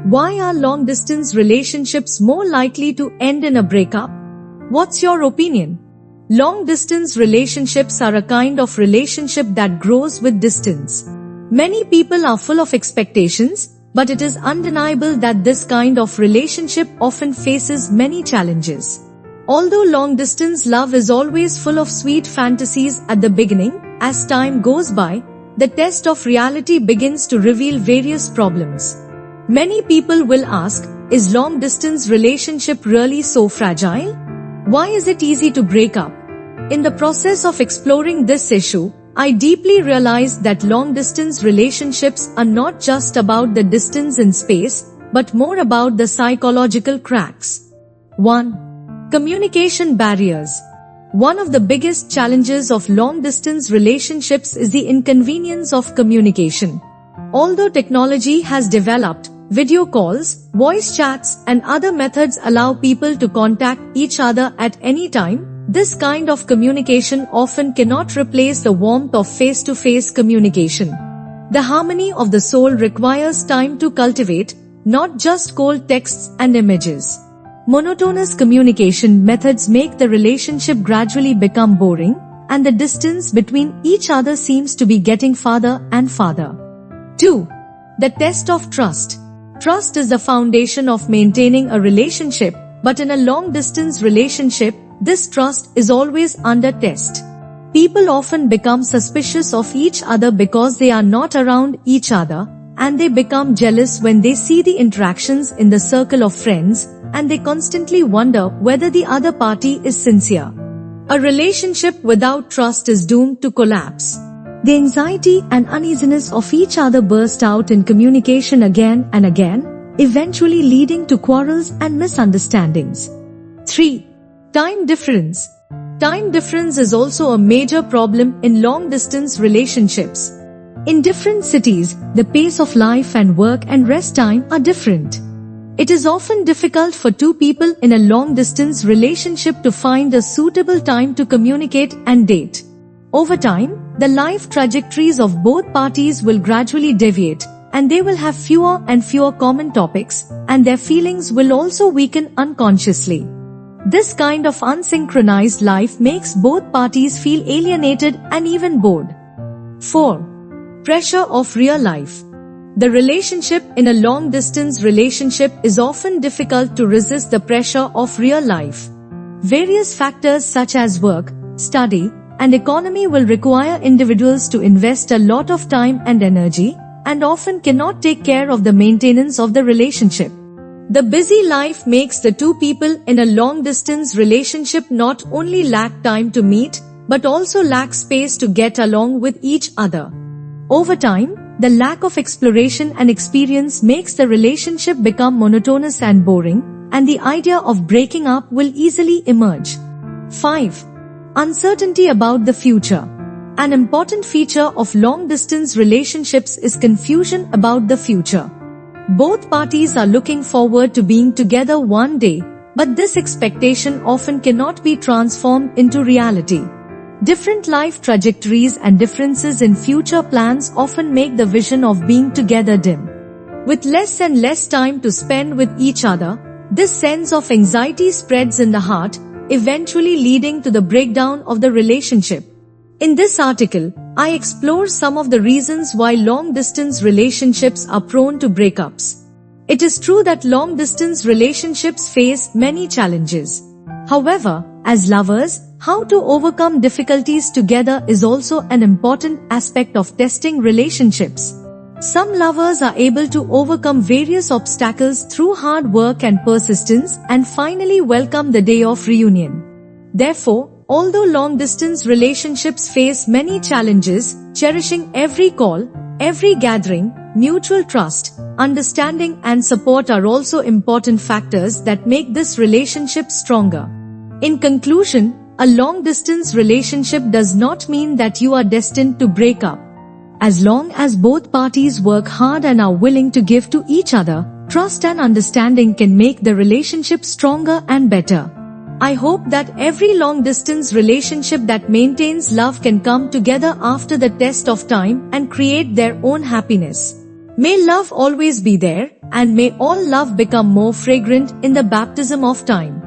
Why are long-distance relationships more likely to end in a breakup? What's your opinion? Long-distance relationships are a kind of relationship that grows with distance. Many people are full of expectations, but it is undeniable that this kind of relationship often faces many challenges. Although long-distance love is always full of sweet fantasies at the beginning, as time goes by, the test of reality begins to reveal various problems. Many people will ask, is long-distance relationship really so fragile? Why is it easy to break up? In the process of exploring this issue, I deeply realized that long-distance relationships are not just about the distance in space, but more about the psychological cracks. 1. Communication barriers. One of the biggest challenges of long-distance relationships is the inconvenience of communication. Although technology has developed, video calls, voice chats, and other methods allow people to contact each other at any time, this kind of communication often cannot replace the warmth of face-to-face communication. The harmony of the soul requires time to cultivate, not just cold texts and images. Monotonous communication methods make the relationship gradually become boring, and the distance between each other seems to be getting farther and farther. 2. The test of trust. Trust is the foundation of maintaining a relationship, but in a long-distance relationship, this trust is always under test. People often become suspicious of each other because they are not around each other, and they become jealous when they see the interactions in the circle of friends, and they constantly wonder whether the other party is sincere. A relationship without trust is doomed to collapse. The anxiety and uneasiness of each other burst out in communication again and again, eventually leading to quarrels and misunderstandings. 3. Time difference. Time difference is also a major problem in long-distance relationships. In different cities, the pace of life and work and rest time are different. It is often difficult for two people in a long-distance relationship to find a suitable time to communicate and date. Over time, the life trajectories of both parties will gradually deviate, and they will have fewer and fewer common topics, and their feelings will also weaken unconsciously. This kind of unsynchronized life makes both parties feel alienated and even bored. 4. Pressure of real life. The relationship in a long-distance relationship is often difficult to resist the pressure of real life. Various factors such as work, study, and economy will require individuals to invest a lot of time and energy, and often cannot take care of the maintenance of the relationship. The busy life makes the two people in a long-distance relationship not only lack time to meet, but also lack space to get along with each other. Over time, the lack of exploration and experience makes the relationship become monotonous and boring, and the idea of breaking up will easily emerge. 5. Uncertainty about the future. An important feature of long-distance relationships is confusion about the future. Both parties are looking forward to being together one day, but this expectation often cannot be transformed into reality. Different life trajectories and differences in future plans often make the vision of being together dim. With less and less time to spend with each other, this sense of anxiety spreads in the heart, eventually leading to the breakdown of the relationship. In this article, I explore some of the reasons why long-distance relationships are prone to breakups. It is true that long-distance relationships face many challenges. However, as lovers, how to overcome difficulties together is also an important aspect of testing relationships. Some lovers are able to overcome various obstacles through hard work and persistence and finally welcome the day of reunion. Therefore, although long-distance relationships face many challenges, cherishing every call, every gathering, mutual trust, understanding and support are also important factors that make this relationship stronger. In conclusion, a long-distance relationship does not mean that you are destined to break up. As long as both parties work hard and are willing to give to each other, trust and understanding can make the relationship stronger and better. I hope that every long-distance relationship that maintains love can come together after the test of time and create their own happiness. May love always be there, and may all love become more fragrant in the baptism of time.